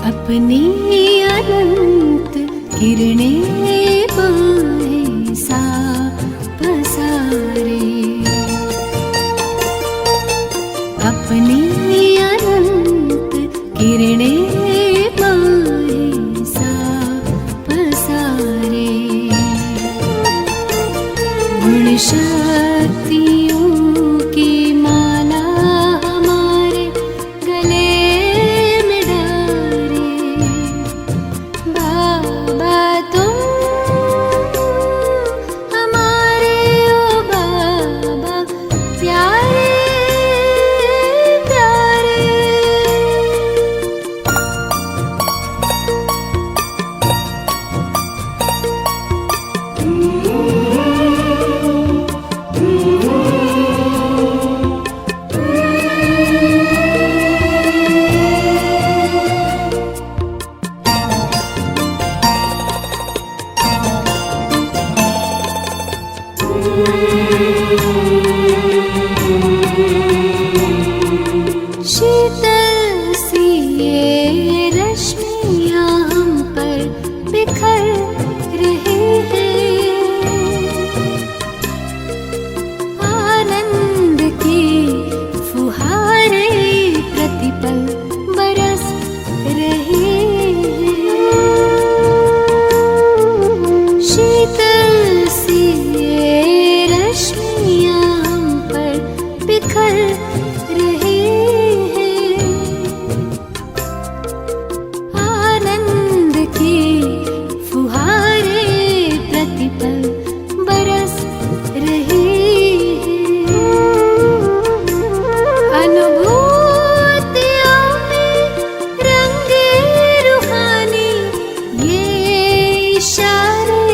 अपनी अनंत किरणें बाहें सा पसारे, अपनी अनंत किरणें बाहें सा पसारे, गुण शक्तियों की माला हमारे गले में डारे। बाबा तुम हमारे ओ बाबा प्यारे प्यारे। शीतल सी ये रश्मियाँ हम पर बिखर रहे हैं, आनंद की फुहारें प्रतिपल बरस रहे हैं। शीतल सी ये रश्मियाँ हम पर बिखर रहे हैं, आनंद की फुहारें प्रतिपल बरस रहे हैं। अनुभूतियों में रंगे रूहानी ये इशारे।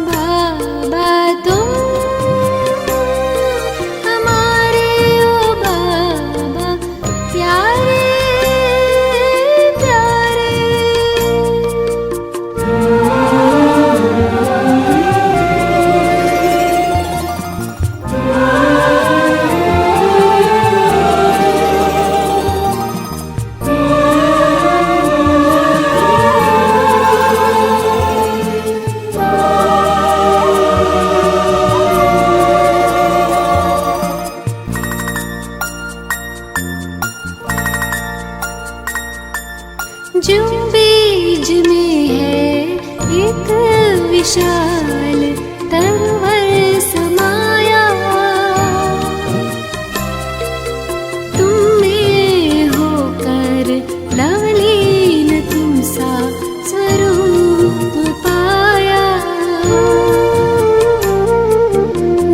बाबा तुम हमारे ओ बाबा प्यारे प्यारे। जो बीज में है एक विशाल तरवर समाया, तुम में होकर लवलीन तुम सा स्वरूप पाया।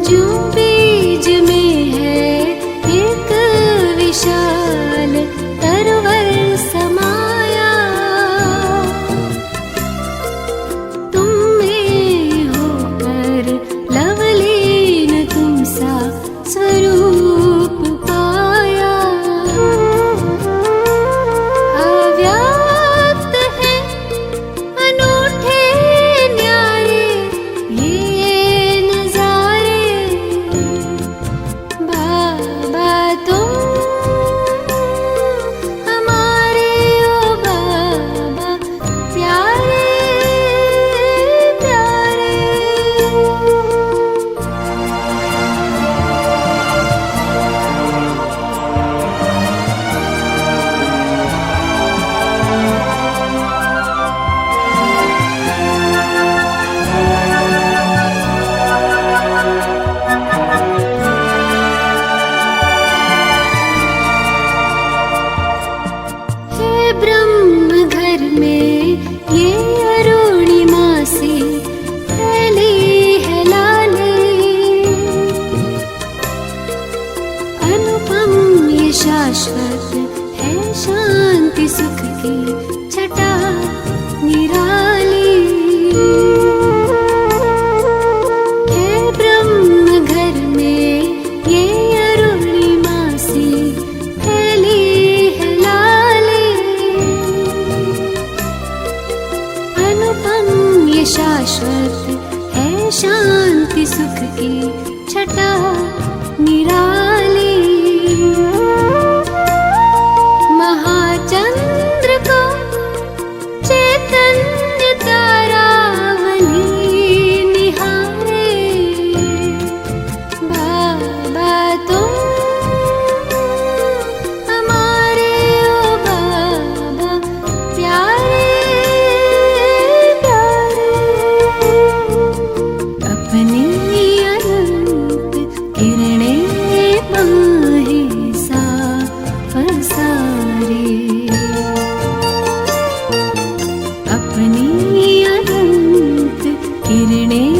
जो बीज में है एक विशाल तरवर समाया, तुम में होकर लवलीन तुम सा स्वरूप पाया। अव्यक्त है अनूठे न्यारे ये नजारे। बाबा तुम हमारे ओ बाबा प्यारे प्यारे। हे ब्रह्म घर में ये अरुणिमा सी फैली है लाली, अनुपम ये शाश्वत है शांति सुख की छटा निराली। ये शाश्वत है शांति सुख की छटा निराली। महाचंद्र को चैतन्य तारावली निहारे। बाबा तुम हमारे ओ बाबा प्यारे प्यारे। अपनी अनंत किरणें बाहें पसारे। अपनी अनंत किरणें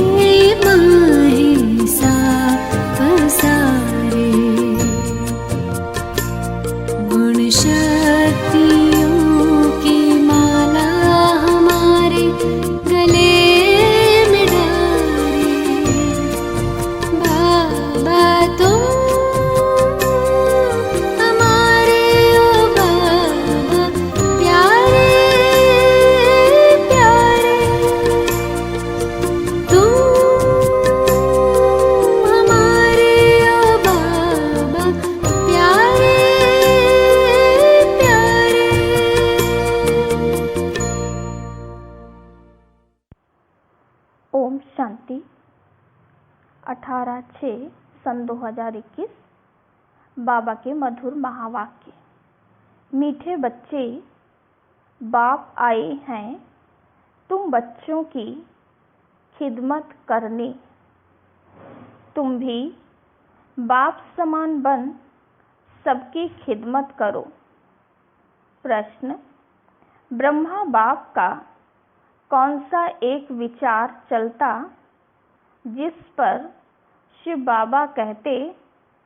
बाहें पसारे। गुण शक्तियों की माला हमारे गले में डारे। बाबा तुम हमारे ओ बाबा प्यारे प्यारे। तुम हमारे ओ बाबा प्यारे प्यारे। ओम शांति। 18/6 सन 2021। बाबा के मधुर महावाक्य। मीठे बच्चे, बाप आए हैं तुम बच्चों की खिदमत करने। तुम भी बाप समान बन सबकी खिदमत करो। प्रश्न: ब्रह्मा बाप का कौन सा एक विचार चलता जिस पर शिव बाबा कहते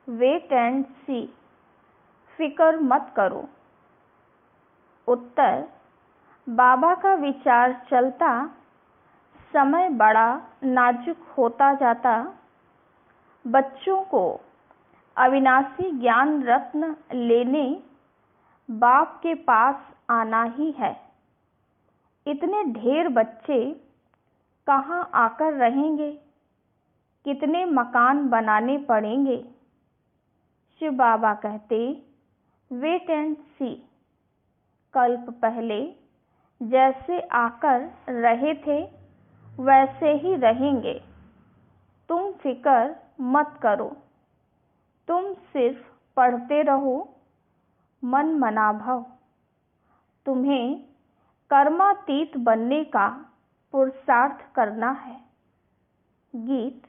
वेट एंड सी, फिक्र मत करो? उत्तर: बाबा का विचार चलता समय बड़ा नाजुक होता जाता। बच्चों को अविनाशी ज्ञान रत्न लेने बाप के पास आना ही है। इतने ढेर बच्चे कहाँ आकर रहेंगे? कितने मकान बनाने पड़ेंगे? शिव बाबा कहते वेट एंड सी, कल्प पहले जैसे आकर रहे थे वैसे ही रहेंगे। तुम फिक्र मत करो। तुम सिर्फ पढ़ते रहो, मन मना भव। तुम्हें कर्मातीत बनने का पुरुषार्थ करना है। गीत: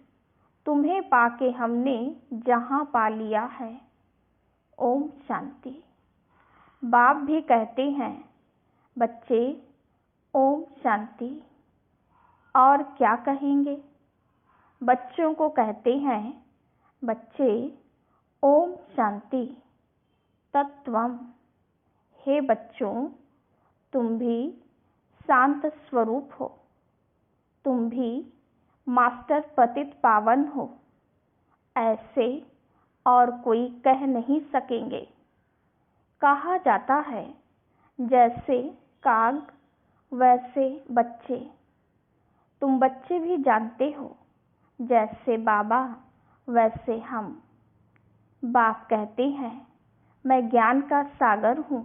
तुम्हें पाके हमने जहाँ पा लिया है। ओम शांति। बाप भी कहते हैं बच्चे ओम शांति। और क्या कहेंगे? बच्चों को कहते हैं बच्चे ओम शांति तत्वम। हे बच्चों, तुम भी शांत स्वरूप हो। तुम भी मास्टर पतित पावन हो। ऐसे और कोई कह नहीं सकेंगे। कहा जाता है जैसे काग वैसे बच्चे। तुम बच्चे भी जानते हो जैसे बाबा वैसे हम। बाप कहते हैं मैं ज्ञान का सागर हूँ।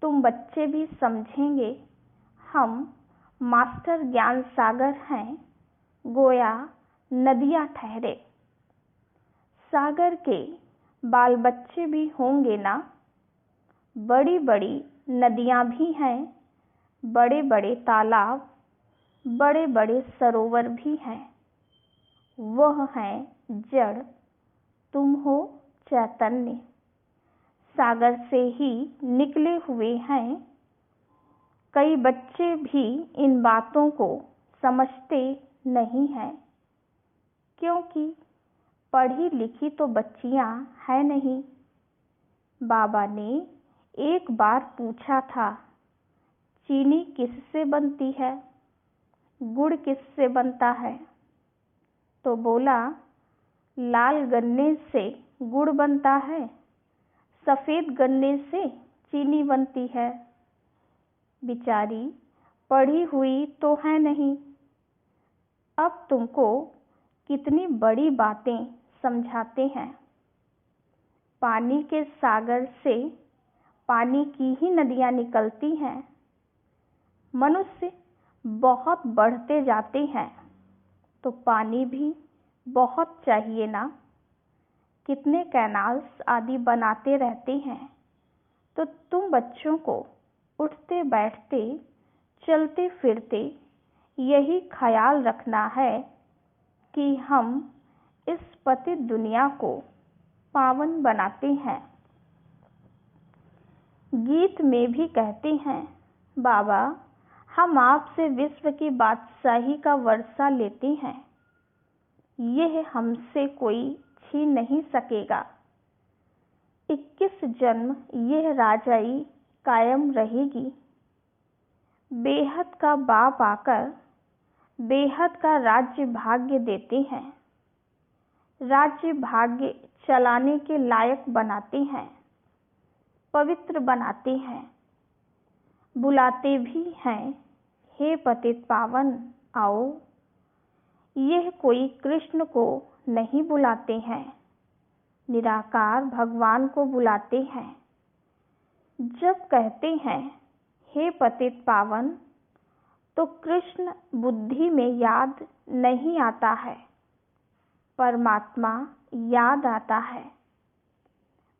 तुम बच्चे भी समझेंगे हम मास्टर ज्ञान सागर हैं, गोया नदियाँ ठहरे। सागर के बाल बच्चे भी होंगे ना। बड़ी बड़ी नदियाँ भी हैं, बड़े बड़े तालाब, बड़े बड़े सरोवर भी हैं। वह हैं जड़, तुम हो चैतन्य। सागर से ही निकले हुए हैं। कई बच्चे भी इन बातों को समझते नहीं हैं, क्योंकि पढ़ी लिखी तो बच्चियां हैं नहीं। बाबा ने एक बार पूछा था चीनी किससे बनती है, गुड़ किससे बनता है? तो बोला लाल गन्ने से गुड़ बनता है, सफ़ेद गन्ने से चीनी बनती है। बिचारी पढ़ी हुई तो है नहीं, अब तुमको कितनी बड़ी बातें समझाते हैं। पानी के सागर से पानी की ही नदियाँ निकलती हैं। मनुष्य बहुत बढ़ते जाते हैं तो पानी भी बहुत चाहिए ना। कितने कैनाल्स आदि बनाते रहते हैं। तो तुम बच्चों को उठते बैठते चलते फिरते यही ख्याल रखना है कि हम इस पतित दुनिया को पावन बनाते हैं। गीत में भी कहते हैं, बाबा हम आपसे विश्व की बादशाही का वर्षा लेते हैं, यह हमसे कोई छीन नहीं सकेगा। 21 जन्म यह राजाई कायम रहेगी। बेहद का बाप आकर बेहद का राज्य भाग्य देते हैं। राज्य भाग्य चलाने के लायक बनाते हैं, पवित्र बनाते हैं, बुलाते भी हैं, हे पतित पावन आओ। यह कोई कृष्ण को नहीं बुलाते हैं, निराकार भगवान को बुलाते हैं। जब कहते हैं हे पतित पावन तो कृष्ण बुद्धि में याद नहीं आता है, परमात्मा याद आता है।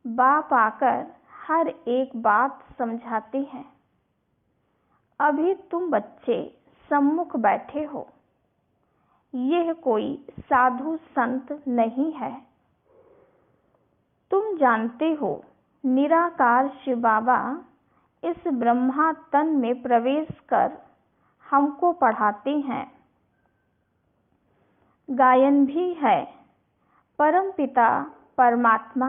बाप आकर हर एक बात समझाते हैं। अभी तुम बच्चे सम्मुख बैठे हो, यह कोई साधु संत नहीं है। तुम जानते हो निराकार शिव बाबा इस ब्रह्मा तन में प्रवेश कर हमको पढ़ाते हैं। गायन भी है, परम पिता परमात्मा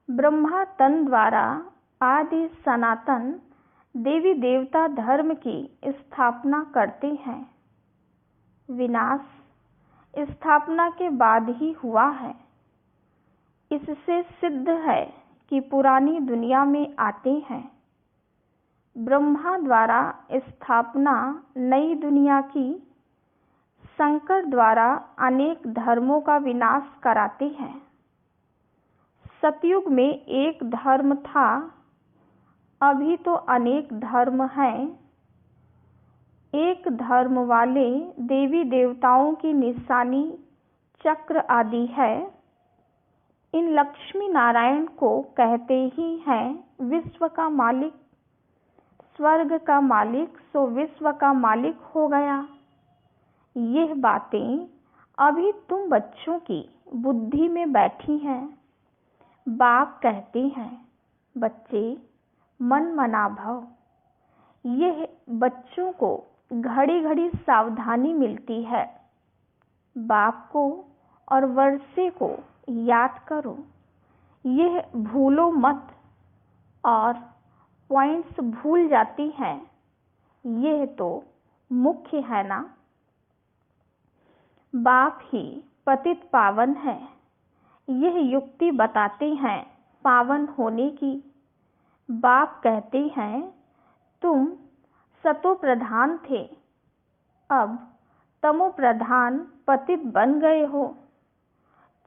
ब्रह्मा तन द्वारा आदि सनातन देवी देवता धर्म की स्थापना करते हैं। विनाश स्थापना के बाद ही हुआ है। इससे सिद्ध है कि पुरानी दुनिया में आते हैं। ब्रह्मा द्वारा स्थापना नई दुनिया की, शंकर द्वारा अनेक धर्मों का विनाश कराते हैं। सतयुग में एक धर्म था, अभी तो अनेक धर्म हैं। एक धर्म वाले देवी देवताओं की निशानी चक्र आदि है। इन लक्ष्मी नारायण को कहते ही हैं विश्व का मालिक। स्वर्ग का मालिक सो विश्व का मालिक हो गया। यह बातें अभी तुम बच्चों की बुद्धि में बैठी हैं। बाप कहते हैं बच्चे मन मना भव। यह बच्चों को घड़ी घड़ी सावधानी मिलती है। बाप को और वर्षे को याद करो, यह भूलो मत। और पॉइंट्स भूल जाती हैं, यह तो मुख्य है ना। बाप ही पतित पावन है, यह युक्ति बताते हैं पावन होने की। बाप कहते हैं तुम सतो प्रधान थे, अब तमो प्रधान पतित बन गए हो।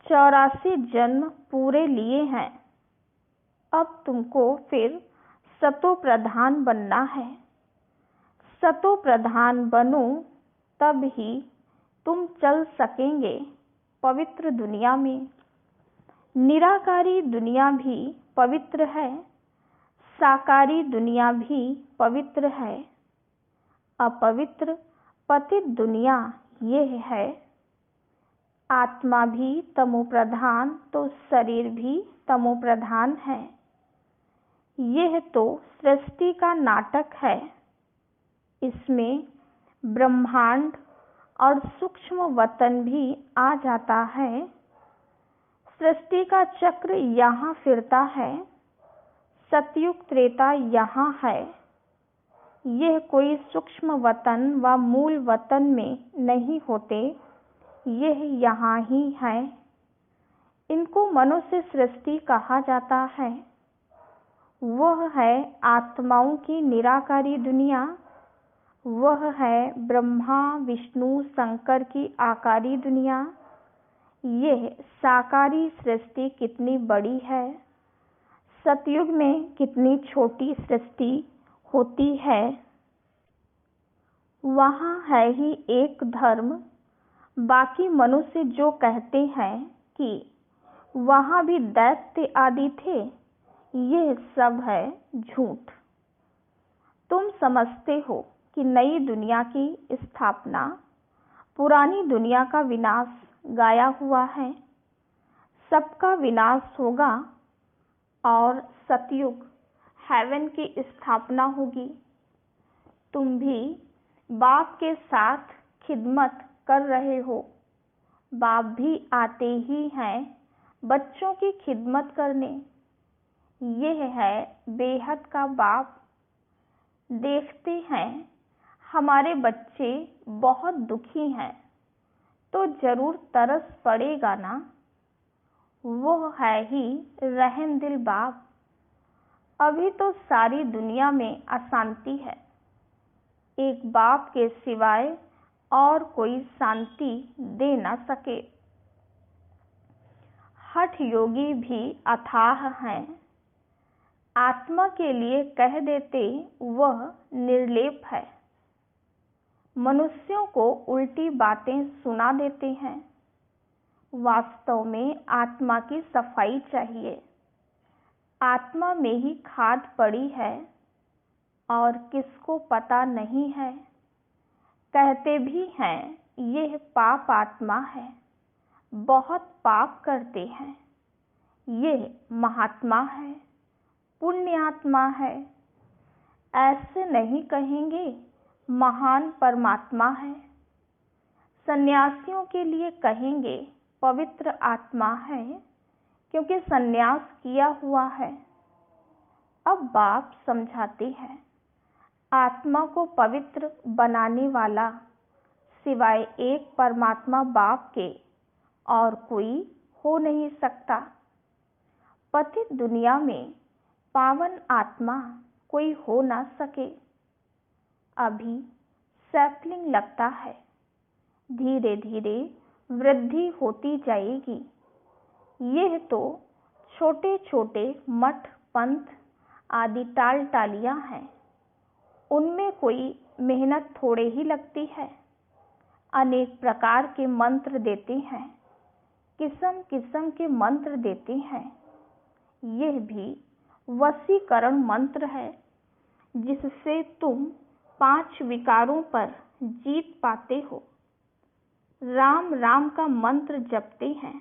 84 जन्म पूरे लिए हैं, अब तुमको फिर सतो प्रधान बनना है। सतो प्रधान बनो तब ही तुम चल सकेंगे पवित्र दुनिया में। निराकारी दुनिया भी पवित्र है, साकारी दुनिया भी पवित्र है। अपवित्र पतित दुनिया यह है। आत्मा भी तमो प्रधान तो शरीर भी तमो प्रधान है। यह तो सृष्टि का नाटक है। इसमें ब्रह्मांड और सूक्ष्म वतन भी आ जाता है। सृष्टि का चक्र यहाँ फिरता है। सतयुग त्रेता यहाँ है। यह कोई सूक्ष्म वतन व मूल वतन में नहीं होते, यह यहाँ ही है। इनको मनुष्य सृष्टि कहा जाता है। वह है आत्माओं की निराकारी दुनिया वह है ब्रह्मा विष्णु शंकर की आकारी दुनिया। यह साकारी सृष्टि कितनी बड़ी है, सतयुग में कितनी छोटी सृष्टि होती है। वहाँ है ही एक धर्म। बाकी मनुष्य जो कहते हैं कि वहाँ भी दैत्य आदि थे, यह सब है झूठ। तुम समझते हो कि नई दुनिया की स्थापना, पुरानी दुनिया का विनाश गाया हुआ है। सबका विनाश होगा और सतयुग हेवन की स्थापना होगी। तुम भी बाप के साथ खिदमत कर रहे हो। बाप भी आते ही हैं बच्चों की खिदमत करने। यह है बेहद का बाप। देखते हैं हमारे बच्चे बहुत दुखी हैं तो जरूर तरस पड़ेगा ना। वो है ही रहम दिल बाप। अभी तो सारी दुनिया में अशांति है। एक बाप के सिवाय और कोई शांति दे न सके। हठ योगी भी अथाह हैं। आत्मा के लिए कह देते वह निर्लेप है। मनुष्यों को उल्टी बातें सुना देते हैं। वास्तव में आत्मा की सफाई चाहिए। आत्मा में ही खाद पड़ी है और किसको पता नहीं है। कहते भी हैं यह पाप आत्मा है, बहुत पाप करते हैं। यह महात्मा है, पुण्य आत्मा है। ऐसे नहीं कहेंगे महान परमात्मा है। सन्यासियों के लिए कहेंगे पवित्र आत्मा है, क्योंकि सन्यास किया हुआ है। अब बाप समझाते हैं आत्मा को पवित्र बनाने वाला सिवाय एक परमात्मा बाप के और कोई हो नहीं सकता। पतित दुनिया में पावन आत्मा कोई हो ना सके। अभी सैपलिंग लगता है, धीरे धीरे वृद्धि होती जाएगी। यह तो छोटे छोटे मठ पंथ आदि टाल टालियां हैं। उनमें कोई मेहनत थोड़े ही लगती है। अनेक प्रकार के मंत्र देते हैं, किस्म किस्म के मंत्र देते हैं। यह भी वशीकरण मंत्र है, जिससे तुम 5 विकारों पर जीत पाते हो। राम राम का मंत्र जपते हैं,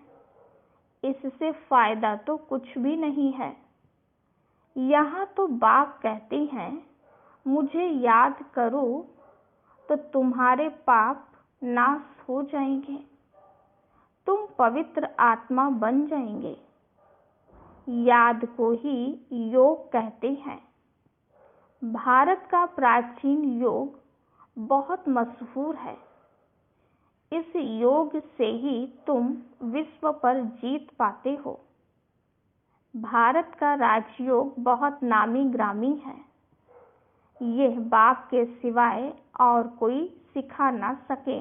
इससे फायदा तो कुछ भी नहीं है। यहाँ तो बाप कहते हैं मुझे याद करो तो तुम्हारे पाप नाश हो जाएंगे, तुम पवित्र आत्मा बन जाएंगे। याद को ही योग कहते हैं। भारत का प्राचीन योग बहुत मशहूर है। इस योग से ही तुम विश्व पर जीत पाते हो। भारत का राजयोग बहुत नामी ग्रामी है। यह बाप के सिवाय और कोई सिखा ना सके।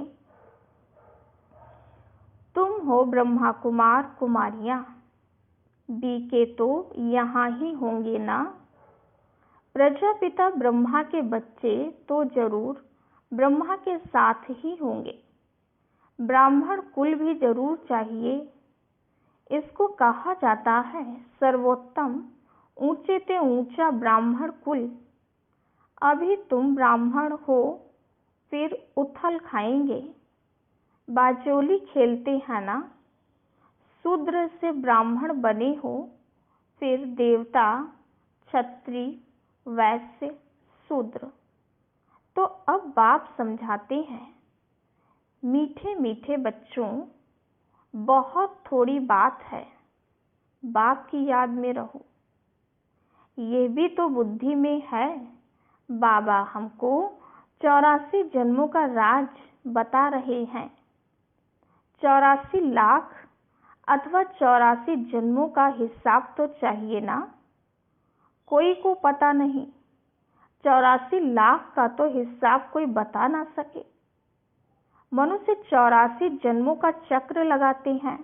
तुम हो ब्रह्मा कुमार कुमारियां, बीके तो यहाँ ही होंगे ना। प्रजापिता ब्रह्मा के बच्चे तो जरूर ब्रह्मा के साथ ही होंगे। ब्राह्मण कुल भी जरूर चाहिए। इसको कहा जाता है सर्वोत्तम ऊंचे से ऊंचा ब्राह्मण कुल। अभी तुम ब्राह्मण हो, फिर उथल खाएंगे। बाजोली खेलते हैं ना। शूद्र से ब्राह्मण बने हो, फिर देवता, क्षत्रिय, वैश्य, शूद्र। तो अब बाप समझाते हैं, मीठे मीठे बच्चों, बहुत थोड़ी बात है, बाप की याद में रहो। ये भी तो बुद्धि में है। बाबा हमको 84 जन्मों का राज बता रहे हैं। 84 लाख अथवा 84 जन्मों का हिसाब तो चाहिए ना। कोई को पता नहीं 84 लाख का तो हिसाब कोई बता ना सके। मनुष्य 84 जन्मों का चक्र लगाते हैं।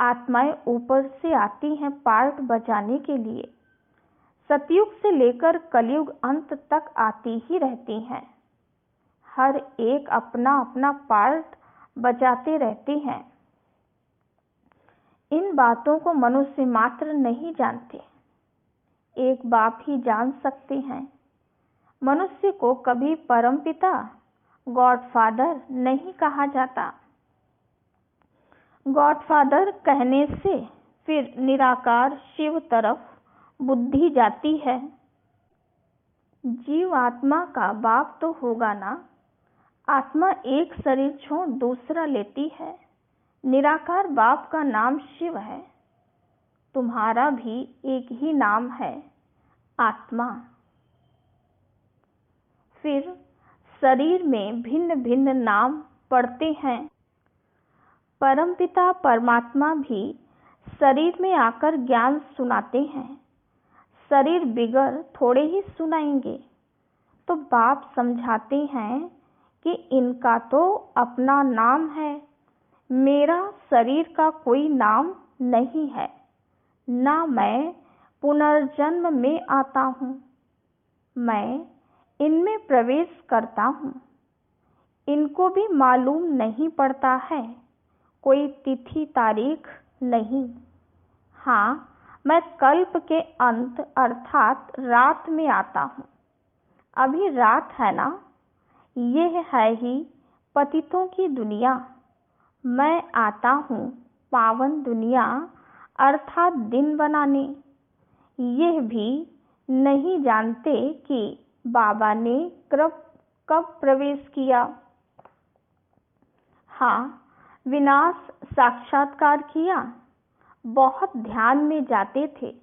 आत्माएं ऊपर से आती हैं पार्ट बजाने के लिए। सतयुग से लेकर कलयुग अंत तक आती ही रहती हैं। हर एक अपना अपना पार्ट बजाते रहते हैं। इन बातों को मनुष्य मात्र नहीं जानते, एक बाप ही जान सकते हैं। मनुष्य को कभी परमपिता गॉडफादर नहीं कहा जाता। गॉडफादर कहने से फिर निराकार शिव तरफ बुद्धि जाती है। जीव आत्मा का बाप तो होगा ना। आत्मा एक शरीर छोड़ दूसरा लेती है। निराकार बाप का नाम शिव है। तुम्हारा भी एक ही नाम है, आत्मा। फिर शरीर में भिन्न भिन्न नाम पड़ते हैं। परमपिता परमात्मा भी शरीर में आकर ज्ञान सुनाते हैं। शरीर बिगड़ थोड़े ही सुनाएंगे, तो बाप समझाते हैं कि इनका तो अपना नाम है, मेरा शरीर का कोई नाम नहीं है, ना मैं पुनर्जन्म में आता हूँ। मैं इनमें प्रवेश करता हूँ। इनको भी मालूम नहीं पड़ता है, कोई तिथि तारीख नहीं। हाँ, मैं कल्प के अंत अर्थात रात में आता हूँ। अभी रात है ना, यह है ही पतितों की दुनिया। मैं आता हूँ पावन दुनिया अर्थात दिन बनाने। यह भी नहीं जानते कि बाबा ने कब प्रवेश किया। हाँ, विनाश साक्षात्कार किया। बहुत ध्यान में जाते थे।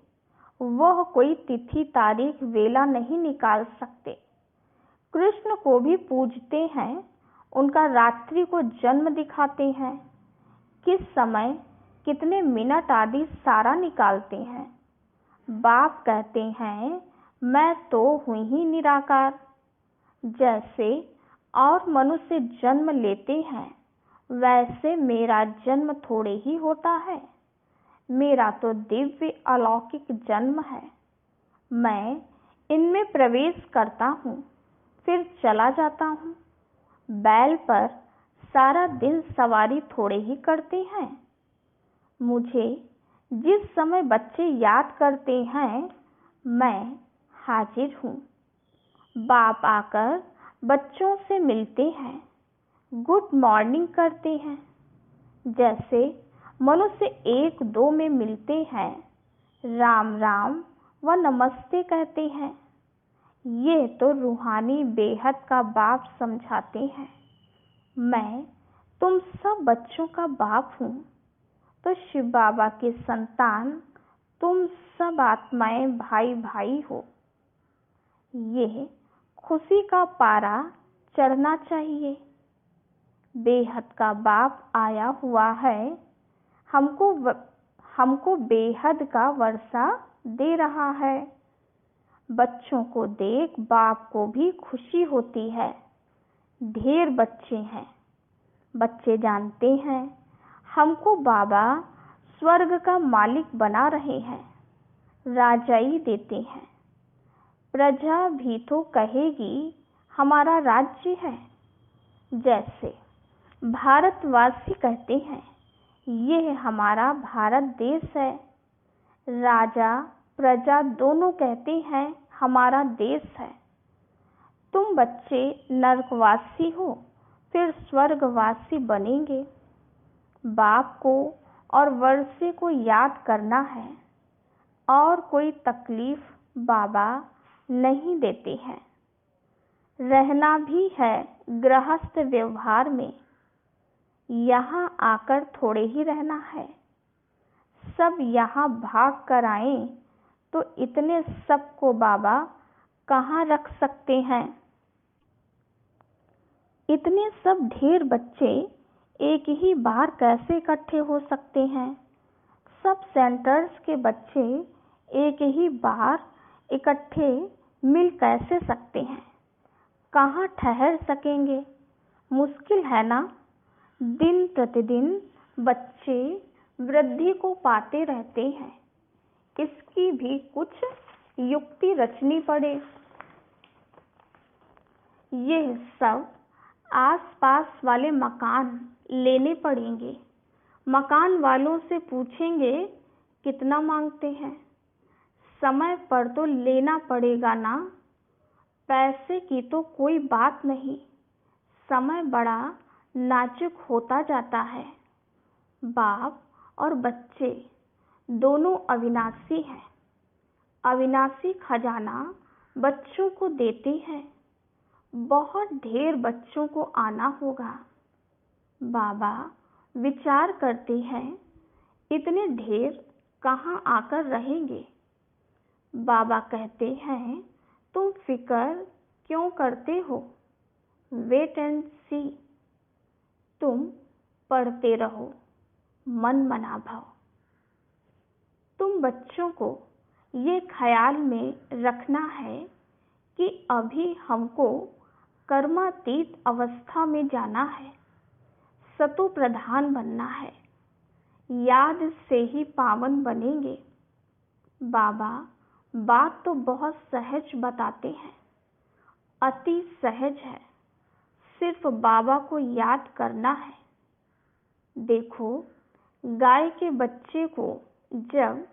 वह कोई तिथि तारीख वेला नहीं निकाल सकते। कृष्ण को भी पूजते हैं, उनका रात्रि को जन्म दिखाते हैं, किस समय कितने मिनट आदि सारा निकालते हैं। बाप कहते हैं मैं तो हूँ ही निराकार। जैसे और मनुष्य जन्म लेते हैं, वैसे मेरा जन्म थोड़े ही होता है। मेरा तो दिव्य अलौकिक जन्म है। मैं इनमें प्रवेश करता हूँ, फिर चला जाता हूँ। बैल पर सारा दिन सवारी थोड़े ही करते हैं। मुझे जिस समय बच्चे याद करते हैं, मैं हाजिर हूँ। बाप आकर बच्चों से मिलते हैं, गुड मॉर्निंग करते हैं। जैसे मनुष्य एक दो में मिलते हैं, राम राम व नमस्ते कहते हैं। ये तो रूहानी बेहद का बाप समझाते हैं। मैं तुम सब बच्चों का बाप हूँ, तो शिव बाबा के संतान तुम सब आत्माएं भाई भाई हो। ये खुशी का पारा चढ़ना चाहिए। बेहद का बाप आया हुआ है, हमको बेहद का वर्षा दे रहा है। बच्चों को देख बाप को भी खुशी होती है। ढेर बच्चे हैं। बच्चे जानते हैं हमको बाबा स्वर्ग का मालिक बना रहे हैं, राजाई देते हैं। प्रजा भी तो कहेगी हमारा राज्य है। जैसे भारतवासी कहते हैं यह हमारा भारत देश है। राजा प्रजा दोनों कहते हैं हमारा देश है। तुम बच्चे नरकवासी हो, फिर स्वर्गवासी बनेंगे। बाप को और वर्षे को याद करना है, और कोई तकलीफ बाबा नहीं देते हैं। रहना भी है गृहस्थ व्यवहार में। यहाँ आकर थोड़े ही रहना है। सब यहाँ भाग कर आए तो इतने सबको बाबा कहाँ रख सकते हैं। इतने सब ढेर बच्चे एक ही बार कैसे इकट्ठे हो सकते हैं। सब सेंटर्स के बच्चे एक ही बार इकट्ठे मिल कैसे सकते हैं, कहाँ ठहर सकेंगे, मुश्किल है ना। दिन प्रतिदिन बच्चे वृद्धि को पाते रहते हैं, इसकी भी कुछ युक्ति रचनी पड़े। यह सब आसपास वाले मकान लेने पड़ेंगे। मकान वालों से पूछेंगे कितना मांगते हैं। समय पर तो लेना पड़ेगा ना, पैसे की तो कोई बात नहीं। समय बड़ा नाजुक होता जाता है। बाप और बच्चे दोनों अविनाशी हैं। अविनाशी खजाना बच्चों को देते हैं। बहुत ढेर बच्चों को आना होगा। बाबा विचार करते हैं, इतने ढेर कहाँ आकर रहेंगे। बाबा कहते हैं, तुम फिक्र क्यों करते हो, वेट एंड सी। तुम पढ़ते रहो, मन मना भाव। तुम बच्चों को ये ख्याल में रखना है कि अभी हमको कर्मातीत अवस्था में जाना है, सतो प्रधान बनना है, याद से ही पावन बनेंगे। बाबा बात तो बहुत सहज बताते हैं, अति सहज है, सिर्फ बाबा को याद करना है। देखो, गाय के बच्चे को जब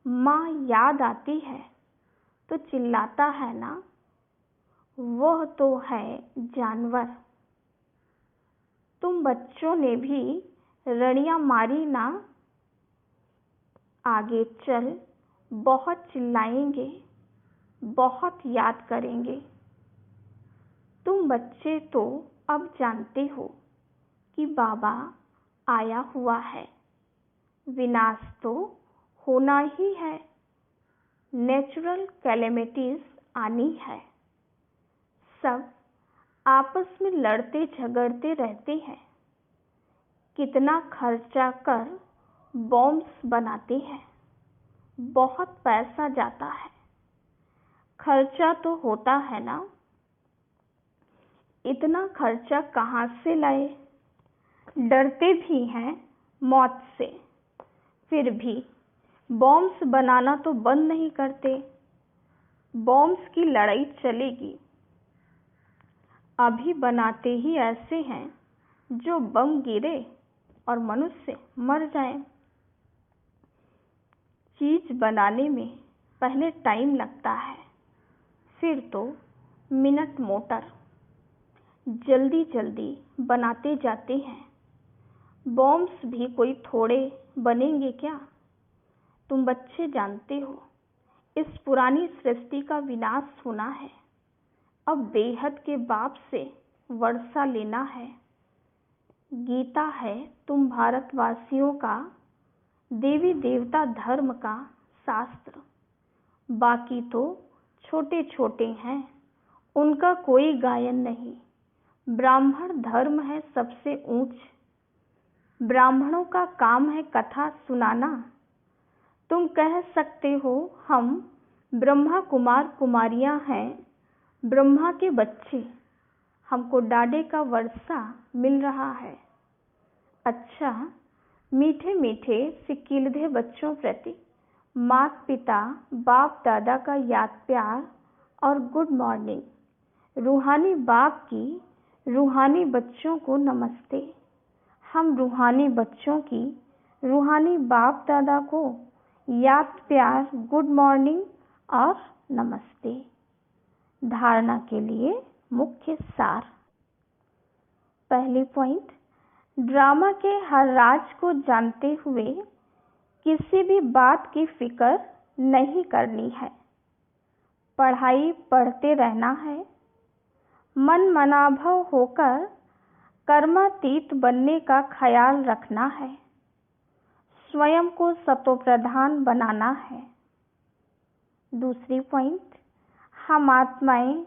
माँ याद आती है तो चिल्लाता है ना, वह तो है जानवर। तुम बच्चों ने भी रड़ियाँ मारी ना, आगे चल बहुत चिल्लाएंगे, बहुत याद करेंगे। तुम बच्चे तो अब जानते हो कि बाबा आया हुआ है, विनाश तो होना ही है, नेचुरल कैलेमिटीज आनी है। सब आपस में लड़ते झगड़ते रहते हैं, कितना खर्चा कर बॉम्ब्स बनाते हैं, बहुत पैसा जाता है, खर्चा तो होता है ना। इतना खर्चा कहाँ से लाए, डरते भी हैं मौत से, फिर भी बॉम्ब्स बनाना तो बंद नहीं करते। बॉम्ब्स की लड़ाई चलेगी। अभी बनाते ही ऐसे हैं जो बम गिरे और मनुष्य मर जाए। चीज बनाने में पहले टाइम लगता है, फिर तो मिनट मोटर, जल्दी जल्दी बनाते जाते हैं। बॉम्ब्स भी कोई थोड़े बनेंगे क्या। तुम बच्चे जानते हो, इस पुरानी सृष्टि का विनाश होना है। अब बेहद के बाप से वर्षा लेना है। गीता है तुम भारतवासियों का देवी देवता धर्म का शास्त्र। बाकी तो छोटे छोटे हैं, उनका कोई गायन नहीं। ब्राह्मण धर्म है सबसे ऊंच। ब्राह्मणों का काम है कथा सुनाना। तुम कह सकते हो हम ब्रह्मा कुमार कुमारियां हैं, ब्रह्मा के बच्चे, हमको डाडे का वर्षा मिल रहा है। अच्छा, मीठे मीठे सिकीलधे बच्चों प्रति माता पिता बाप दादा का याद प्यार और गुड मॉर्निंग। रूहानी बाप की रूहानी बच्चों को नमस्ते। हम रूहानी बच्चों की रूहानी बाप दादा को याद प्यार, गुड मॉर्निंग और नमस्ते। धारणा के लिए मुख्य सार। पहली पॉइंट, ड्रामा के हर राज को जानते हुए किसी भी बात की फिक्र नहीं करनी है। पढ़ाई पढ़ते रहना है। मन मनाभव होकर कर्मातीत बनने का ख्याल रखना है। स्वयं को सतोप्रधान बनाना है। दूसरी पॉइंट, हम आत्माएं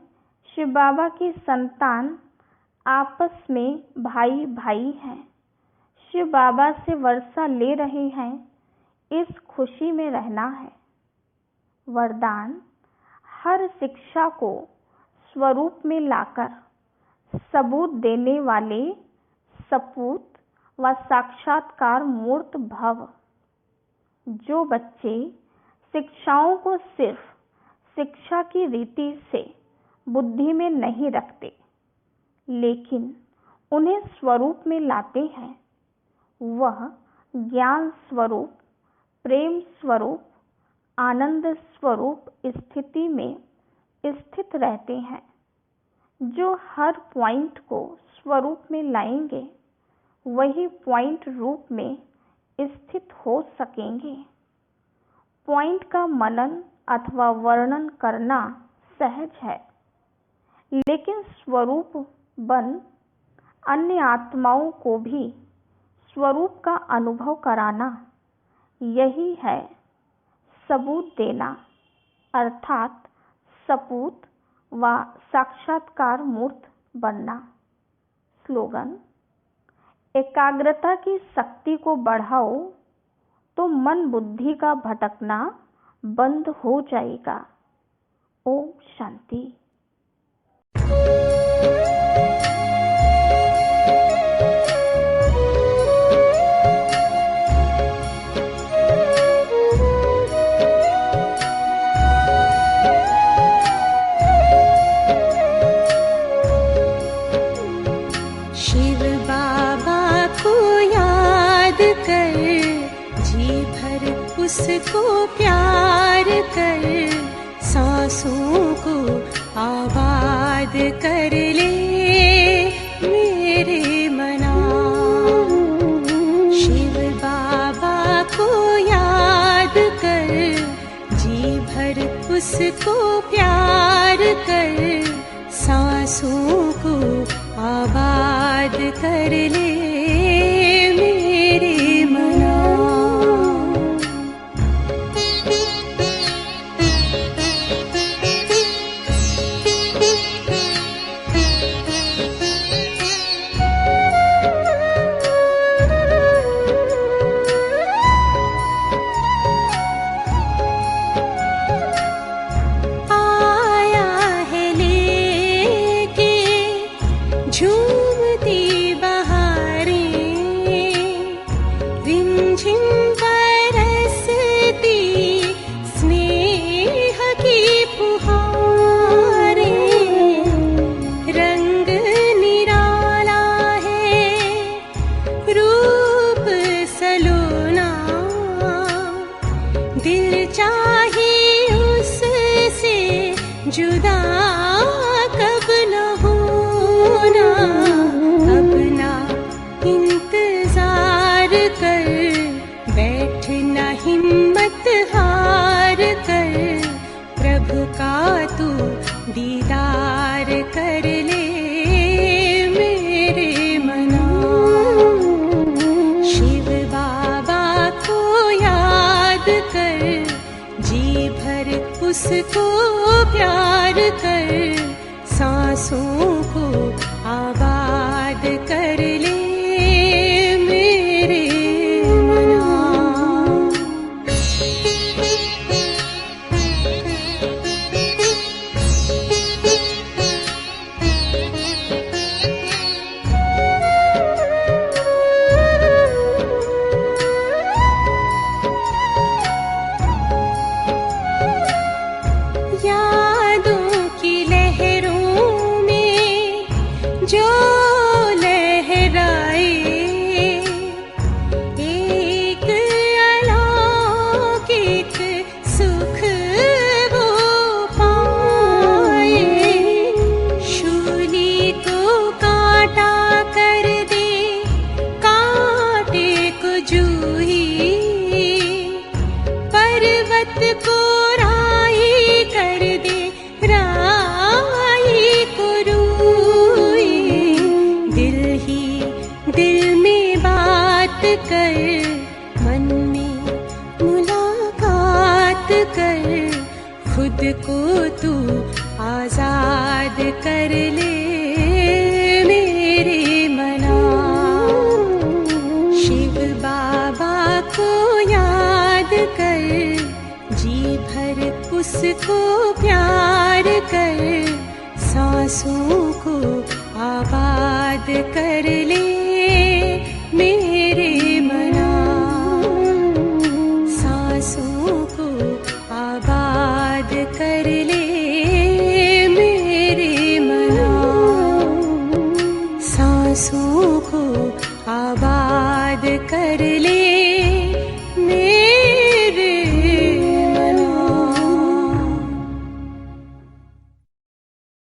शिव बाबा की संतान आपस में भाई भाई हैं। शिव बाबा से वर्षा ले रहे हैं, इस खुशी में रहना है। वरदान, हर शिक्षा को स्वरूप में लाकर सबूत देने वाले सपूत व साक्षात्कार मूर्त भव। जो बच्चे शिक्षाओं को सिर्फ शिक्षा की रीति से बुद्धि में नहीं रखते, लेकिन उन्हें स्वरूप में लाते हैं, वह ज्ञान स्वरूप, प्रेम स्वरूप, आनंद स्वरूप स्थिति में स्थित रहते हैं। जो हर पॉइंट को स्वरूप में लाएंगे, वही पॉइंट रूप में स्थित हो सकेंगे। पॉइंट का मनन अथवा वर्णन करना सहज है, लेकिन स्वरूप बन अन्य आत्माओं को भी स्वरूप का अनुभव कराना, यही है सबूत देना, अर्थात सपूत व साक्षात्कार मूर्त बनना। स्लोगन: एकाग्रता की शक्ति को बढ़ाओ तो मन बुद्धि का भटकना बंद हो जाएगा। ओम शांति। उसको प्यार कर, सांसों को आबाद कर ले मेरे मना। शिव बाबा को याद कर, जी भर उसको प्यार कर, सांसों को आबाद कर ले मेरे मना। जुदा कब न होना, अब ना इंतजार कर, बैठना हिम्मत हार कर, प्रभु का तू दीदार कर ले मेरे मना। शिव बाबा को याद कर, जी भर उसको प्यार कर, सांसों को आबाद कर ले मेरे मना। कर, मन में मुलाकात कर, खुद को तू आजाद कर ले मेरे मना। शिव बाबा को याद कर, जी भर उसको प्यार कर सांसों को आबाद कर ले मेरे मना, सांसों को आबाद कर ले मेरे मना, सांसों को आबाद कर ले